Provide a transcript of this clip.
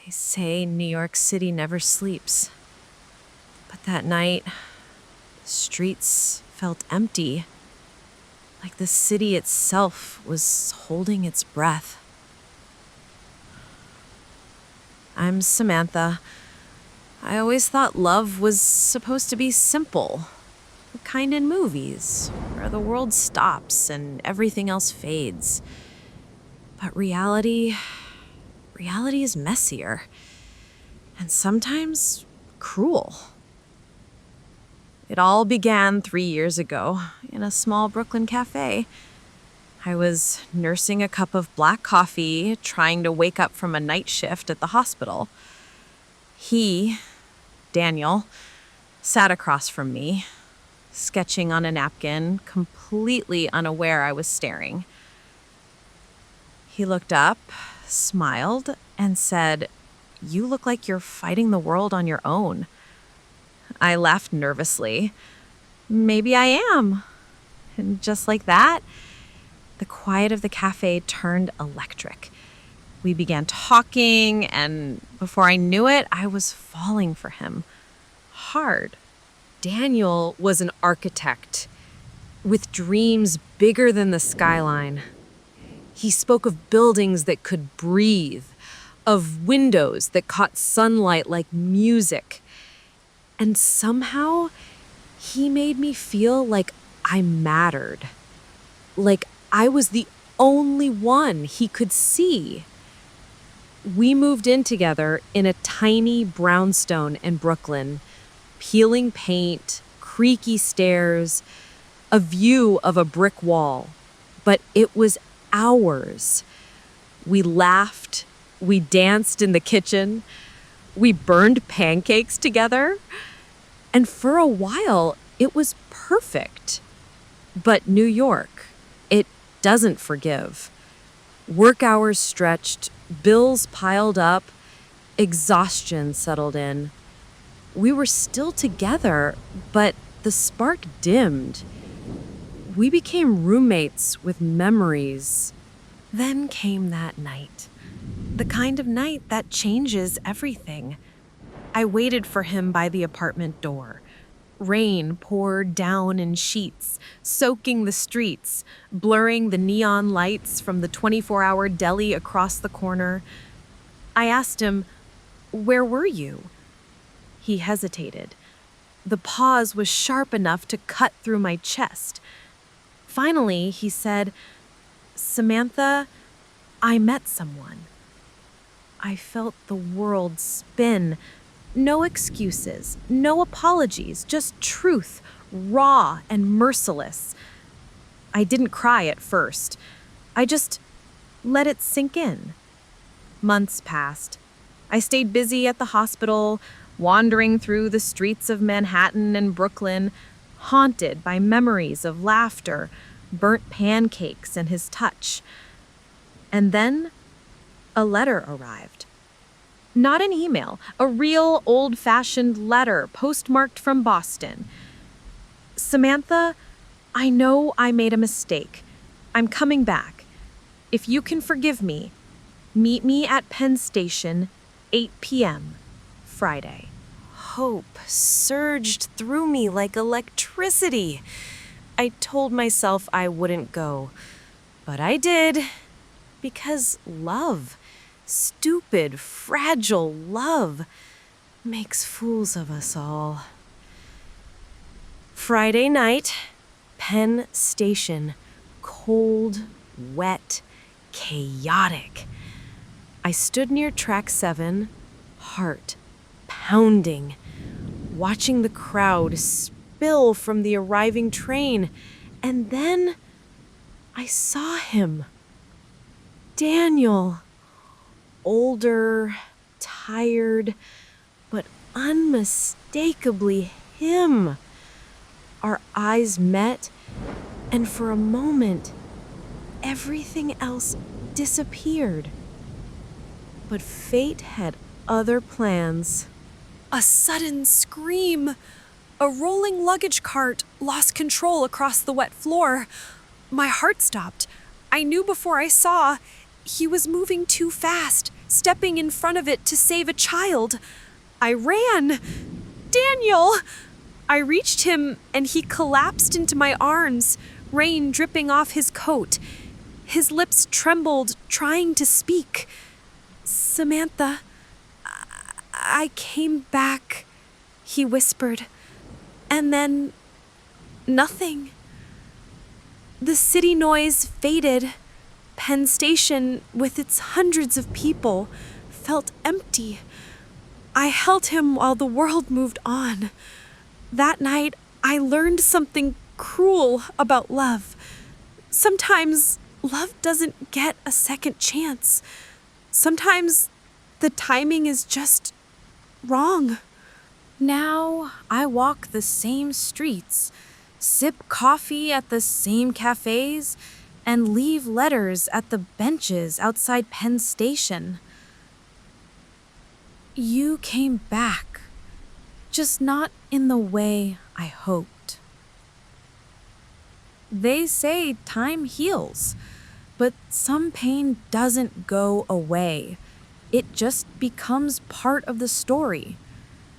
They say New York City never sleeps. But that night, the streets felt empty, like the city itself was holding its breath. I'm Samantha. I always thought love was supposed to be simple, the kind in movies, where the world stops and everything else fades. But reality is messier, and sometimes cruel. It all began 3 years ago in a small Brooklyn cafe. I was nursing a cup of black coffee, trying to wake up from a night shift at the hospital. He, Daniel, sat across from me, sketching on a napkin, completely unaware I was staring. He looked up, smiled, and said, "You look like you're fighting the world on your own." I laughed nervously. "Maybe I am." And just like that, the quiet of the cafe turned electric. We began talking, and before I knew it, I was falling for him. Hard. Daniel was an architect with dreams bigger than the skyline. He spoke of buildings that could breathe, of windows that caught sunlight like music. And somehow, he made me feel like I mattered. Like I was the only one he could see. We moved in together in a tiny brownstone in Brooklyn, peeling paint, creaky stairs, a view of a brick wall. But it was ours. We laughed, we danced in the kitchen, we burned pancakes together, and for a while it was perfect. But New York, it doesn't forgive. Work hours stretched, bills piled up, exhaustion settled in. We were still together, but the spark dimmed. We became roommates with memories. Then came that night. The kind of night that changes everything. I waited for him by the apartment door. Rain poured down in sheets, soaking the streets, blurring the neon lights from the 24-hour deli across the corner. I asked him, "Where were you?" He hesitated. The pause was sharp enough to cut through my chest. Finally, he said, "Samantha, I met someone." I felt the world spin. No excuses, no apologies, just truth, raw and merciless. I didn't cry at first. I just let it sink in. Months passed. I stayed busy at the hospital, wandering through the streets of Manhattan and Brooklyn, haunted by memories of laughter, burnt pancakes, and his touch. And then a letter arrived. Not an email, a real old-fashioned letter postmarked from Boston. "Samantha, I know I made a mistake. I'm coming back. If you can forgive me, meet me at Penn Station, 8 p.m., Friday." Hope surged through me like electricity. I told myself I wouldn't go, but I did, because love, stupid, fragile love, makes fools of us all. Friday night, Penn Station, cold, wet, chaotic. I stood near track 7, heart pounding, watching the crowd spill from the arriving train, and then I saw him. Daniel. Older, tired, but unmistakably him. Our eyes met, and for a moment, everything else disappeared. But fate had other plans. A sudden scream. A rolling luggage cart lost control across the wet floor. My heart stopped. I knew before I saw. He was moving too fast, stepping in front of it to save a child. I ran. Daniel! I reached him and he collapsed into my arms, rain dripping off his coat. His lips trembled, trying to speak. Samantha, I came back, he whispered. And then, nothing. The city noise faded. Penn Station, with its hundreds of people, felt empty. I held him while the world moved on. That night, I learned something cruel about love. Sometimes love doesn't get a second chance. Sometimes the timing is just wrong. Now I walk the same streets, sip coffee at the same cafes, and leave letters at the benches outside Penn Station. You came back, just not in the way I hoped. They say time heals, but some pain doesn't go away. It just becomes part of the story.